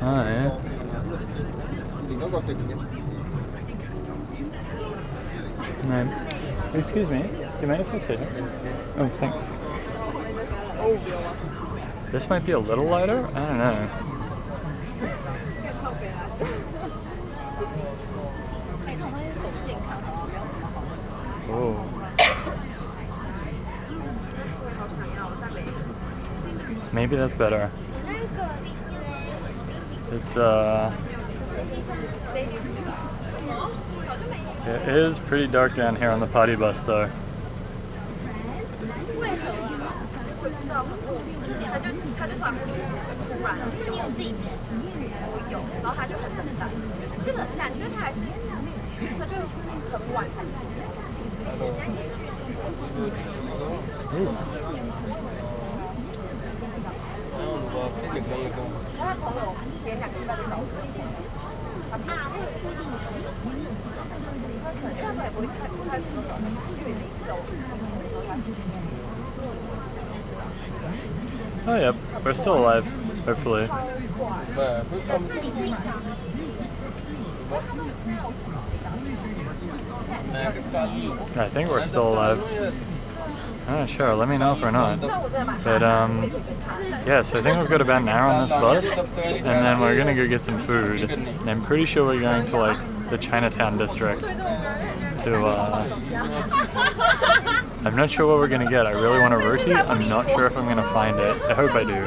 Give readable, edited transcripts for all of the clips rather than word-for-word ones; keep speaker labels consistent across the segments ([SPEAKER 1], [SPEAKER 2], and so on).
[SPEAKER 1] Ah, yeah. No. Excuse me, do you mind if I sit here? Oh, thanks. This might be a little lighter? I don't know. Oh. Maybe that's better. It's it is pretty dark down here on the party bus though. Oh yep, we're still alive, hopefully. I think we're still alive. Oh, sure, let me know if we're not. But yeah, so I think we've got about an hour on this bus, and then we're gonna go get some food. And I'm pretty sure we're going to like the Chinatown district to I'm not sure what we're gonna get. I really want a roti. I'm not sure if I'm gonna find it. I hope I do.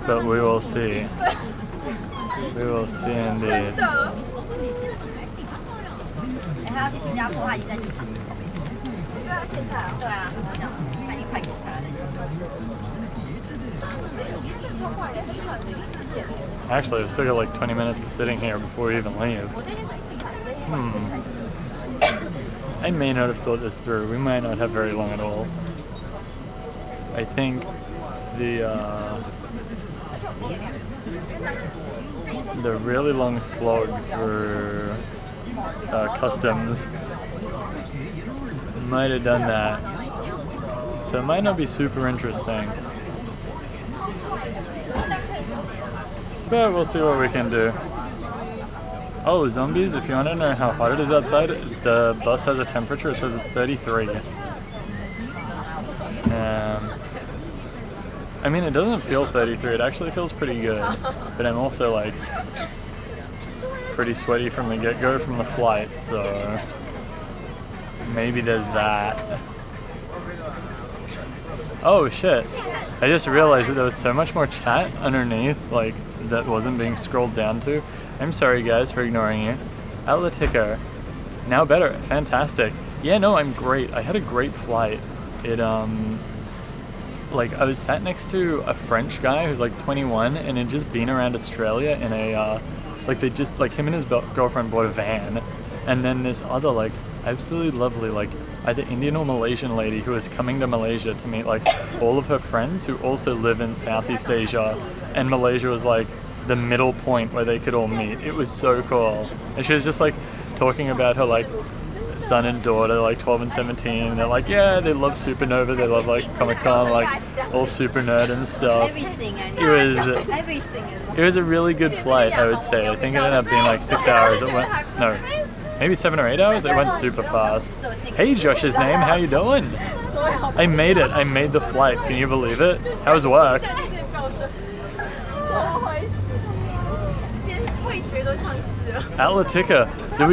[SPEAKER 1] But we will see. We will see indeed. Actually, we've still got like 20 minutes of sitting here before we even leave. I may not have thought this through. We might not have very long at all. I think the really long slog through customs might have done that. So it might not be super interesting. But we'll see what we can do. Oh, zombies, if you want to know how hot it is outside, the bus has a temperature, it says it's 33. I mean, it doesn't feel 33, it actually feels pretty good. But I'm also like pretty sweaty from the get-go from the flight, so maybe there's that. Oh shit, I just realized that there was so much more chat underneath, like, that wasn't being scrolled down to. I'm sorry guys for ignoring you. Atletica, now better, fantastic. Yeah, no, I'm great. I had a great flight. It, like, I was sat next to a French guy who's like 21 and had just been around Australia in a, like they just, like him and his girlfriend bought a van. And then this other, like, absolutely lovely, like, either Indian or Malaysian lady who was coming to Malaysia to meet, like, all of her friends who also live in Southeast Asia. And Malaysia was, like, the middle point where they could all meet. It was so cool. And she was just, like, talking about her, like, son and daughter, like 12 and 17, and they're like, yeah, they love Supernova, they love like Comic-Con, like all super nerd and stuff. It was a really good flight, I would say. I think it ended up being like 6 hours. It went, no, maybe 7 or 8 hours. It went super fast. Hey, Josh's name, how you doing? I made it. I made the flight. Can you believe it? How was work? Atletica, did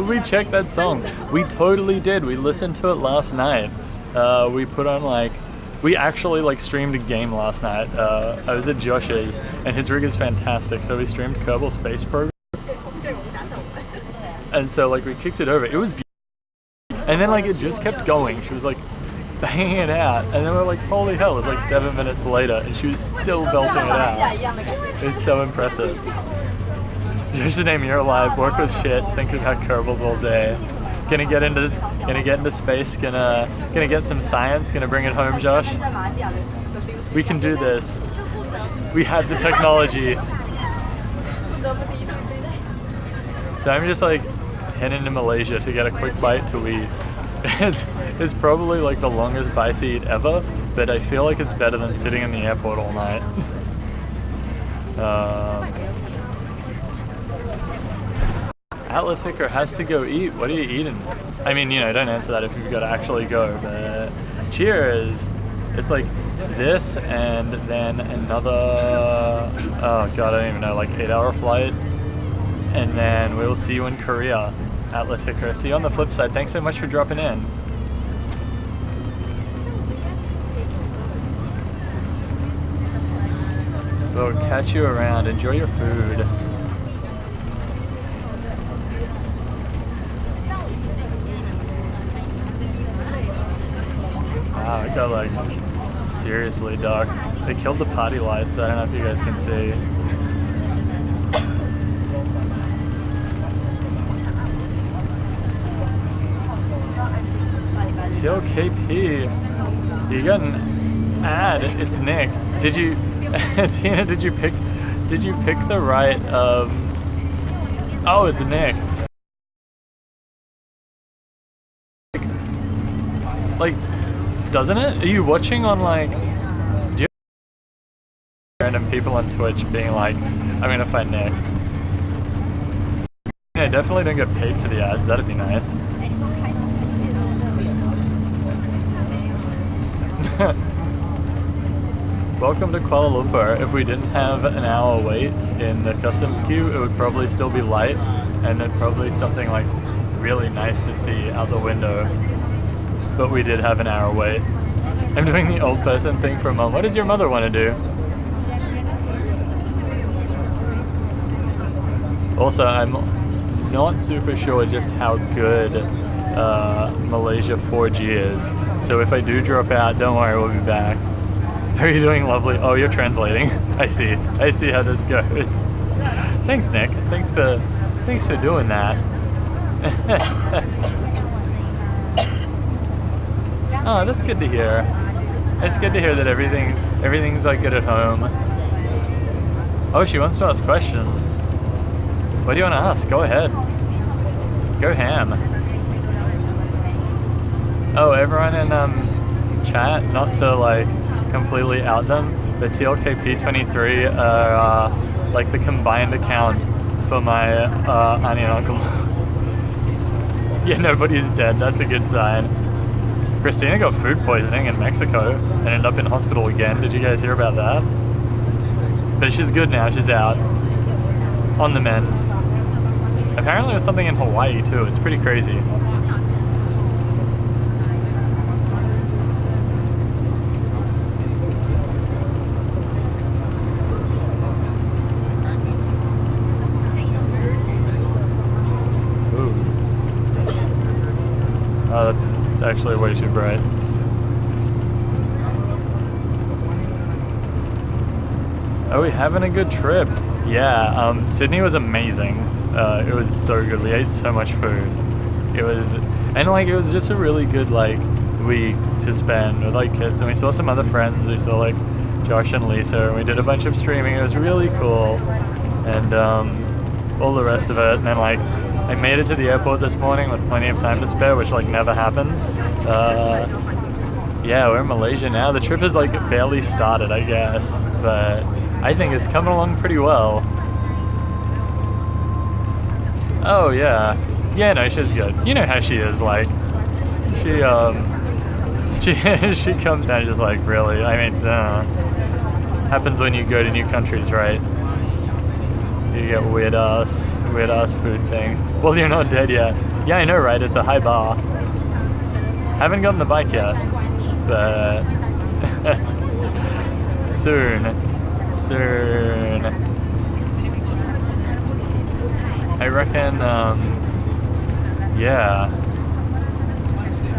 [SPEAKER 1] we check that song? We totally did. We listened to it last night. We put on like, we actually like streamed a game last night. I was at Josh's and his rig is fantastic. So we streamed Kerbal Space Program. And so like we kicked it over. It was beautiful. And then like it just kept going. She was like banging it out. And then we're like, holy hell, it was like 7 minutes later and she was still belting it out. It was so impressive. Josh's name, you're alive, work was shit, think about Kerbals all day. Gonna get into space, gonna get some science, gonna bring it home, Josh. We can do this. We have the technology. So I'm just like heading to Malaysia to get a quick bite to eat. It's probably like the longest bite to eat ever, but I feel like it's better than sitting in the airport all night. Atletica has to go eat. What are you eating? I mean, you know, don't answer that if you've got to actually go, but cheers. It's like this and then another, oh god, I don't even know, like 8-hour flight. And then we'll see you in Korea, Atletica. See you on the flip side. Thanks so much for dropping in. We'll catch you around. Enjoy your food. Wow, it got like seriously dark. They killed the party lights. I don't know if you guys can see. TLKP, you got an ad. It's Nick. Did you, Tina? Did you pick the right? Oh, it's Nick. Like, doesn't it? Are you watching on like? Do you random people on Twitch being like, "I'm gonna find Nick"? Yeah, definitely don't get paid for the ads. That'd be nice. Welcome to Kuala Lumpur. If we didn't have an hour wait in the customs queue, it would probably still be light, and then probably something like really nice to see out the window. But we did have an hour wait. I'm doing the old person thing for mom. What does your mother want to do? Also, I'm not super sure just how good Malaysia 4G is. So if I do drop out, don't worry, we'll be back. How are you doing, lovely? Oh, you're translating. I see how this goes. Thanks, Nick. Thanks for doing that. Oh, that's good to hear. It's good to hear that everything's like good at home. Oh, she wants to ask questions. What do you want to ask? Go ahead. Go ham. Oh, everyone in chat, not to like completely out them, but TLKP23 are like the combined account for my auntie and uncle. Yeah, nobody's dead. That's a good sign. Christina got food poisoning in Mexico and ended up in hospital again. Did you guys hear about that? But she's good now. She's out. On the mend. Apparently there's something in Hawaii too. It's pretty crazy. Ooh. Oh, that's actually way too bright. Are we having a good trip? Yeah, Sydney was amazing. It was so good. We ate so much food. It was just a really good like week to spend with like kids, and we saw some other friends. We saw like Josh and Lisa, and we did a bunch of streaming. It was really cool, and all the rest of it. And then like I made it to the airport this morning with plenty of time to spare, which like never happens. Yeah, we're in Malaysia now. The trip has like barely started, I guess, but I think it's coming along pretty well. Oh yeah, no, she's good. You know how she is, like she she comes down just like, really. I mean, happens when you go to new countries, right? You get weird ass food things. Well, you're not dead yet. Yeah, I know, right? It's a high bar. Haven't gotten the bike yet, but soon. I reckon, yeah.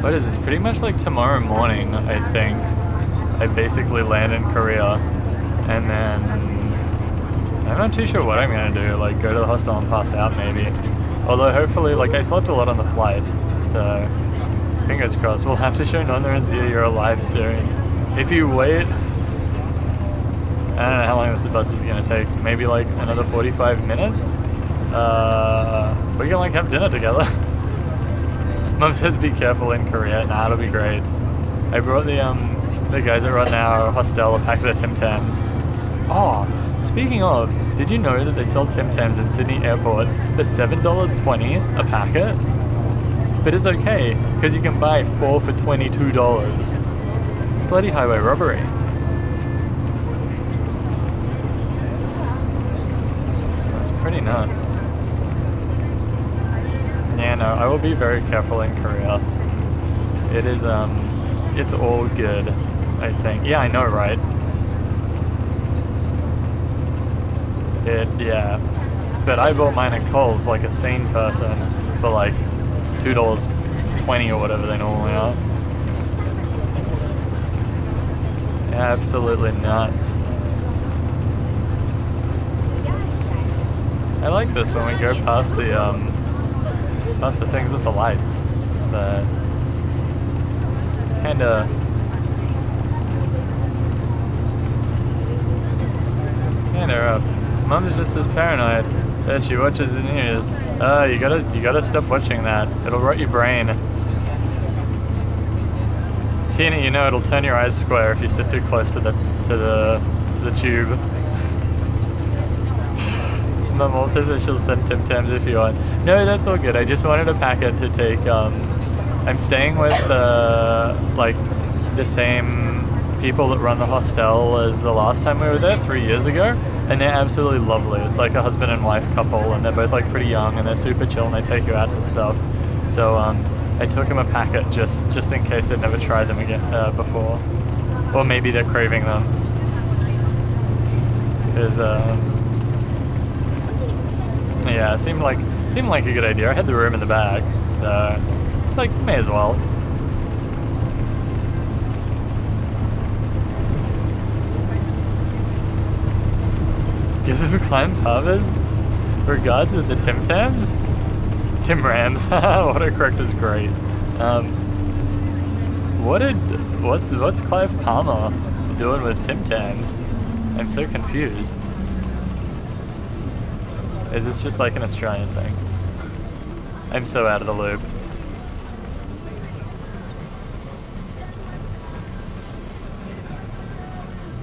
[SPEAKER 1] What is this? Pretty much like tomorrow morning, I think. I basically land in Korea, and then I'm not too sure what I'm gonna do. Like go to the hostel and pass out maybe. Although hopefully, like I slept a lot on the flight, so fingers crossed. We'll have to show Nonna and Zia you're alive soon. If you wait, I don't know how long this bus is gonna take. Maybe like another 45 minutes. We can like have dinner together. Mom says be careful in Korea. Nah, it'll be great. I brought the the guys that run our hostel a packet of Tim Tams. Oh, speaking of, did you know that they sell Tim Tams in Sydney Airport for $7.20 a packet? But it's okay, because you can buy 4 for $22. It's bloody highway robbery. That's pretty nuts. Yeah, no, I will be very careful in Korea. It is, it's all good, I think. Yeah, I know, right? Yeah. But I bought mine at Kohl's like a sane person for like $2.20 or whatever they normally are. Absolutely nuts. I like this when we go past the things with the lights. It's kinda rough. Mum's just as paranoid that she watches the news. You gotta stop watching that. It'll rot your brain. Tina, you know it'll turn your eyes square if you sit too close to the tube. Mum also says she'll send Tim Tams if you want. No, that's all good. I just wanted a packet to take. I'm staying with the same people that run the hostel as the last time we were there 3 years ago, and they're absolutely lovely. It's like a husband and wife couple, and they're both like pretty young, and they're super chill, and they take you out to stuff. So I took him a packet just in case they'd never tried them again before, or maybe they're craving them. Because yeah, it seemed like a good idea. I had the room in the back, so it's like may as well. Give them a climb, Papas. Regards with the Tim Tams. Tim Rams. Autocorrect is great. What's Clive Palmer doing with Tim Tams? I'm so confused. Is this just like an Australian thing? I'm so out of the loop.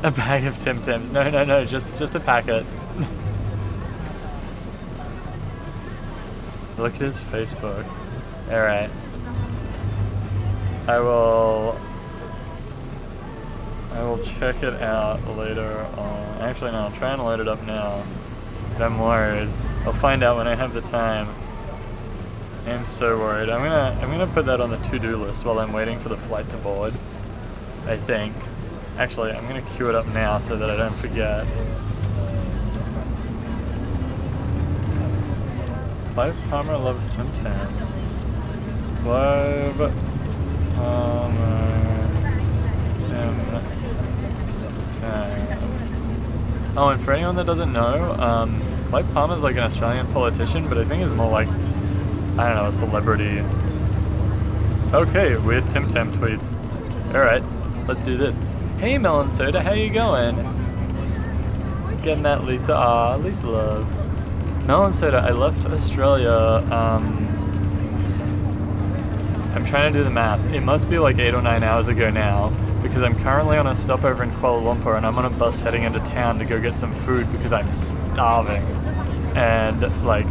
[SPEAKER 1] A bag of Tim Tams. No, just a packet. Look at his Facebook. Alright. I will check it out later on. Actually, no, I'll try and load it up now. But I'm worried. I'll find out when I have the time. I am so worried. I'm gonna put that on the to-do list while I'm waiting for the flight to board. I think. Actually, I'm gonna queue it up now so that I don't forget. Clive Palmer loves Tim Tams. Clive Palmer Tim Tams. Oh, and for anyone that doesn't know, Clive Palmer's like an Australian politician, but I think he's more like, I don't know, a celebrity. Okay, weird Tim Tam tweets. Alright, let's do this. Hey Melon Soda, how you going? Getting that Lisa, Lisa love. Melon Soda, I left Australia, I'm trying to do the math. It must be like 8 or 9 hours ago now, because I'm currently on a stopover in Kuala Lumpur and I'm on a bus heading into town to go get some food because I'm starving. And like,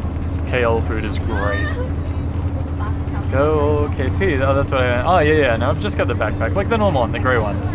[SPEAKER 1] KL food is great. Go KP, oh that's what I, oh yeah, no, I've just got the backpack, like the normal one, the grey one.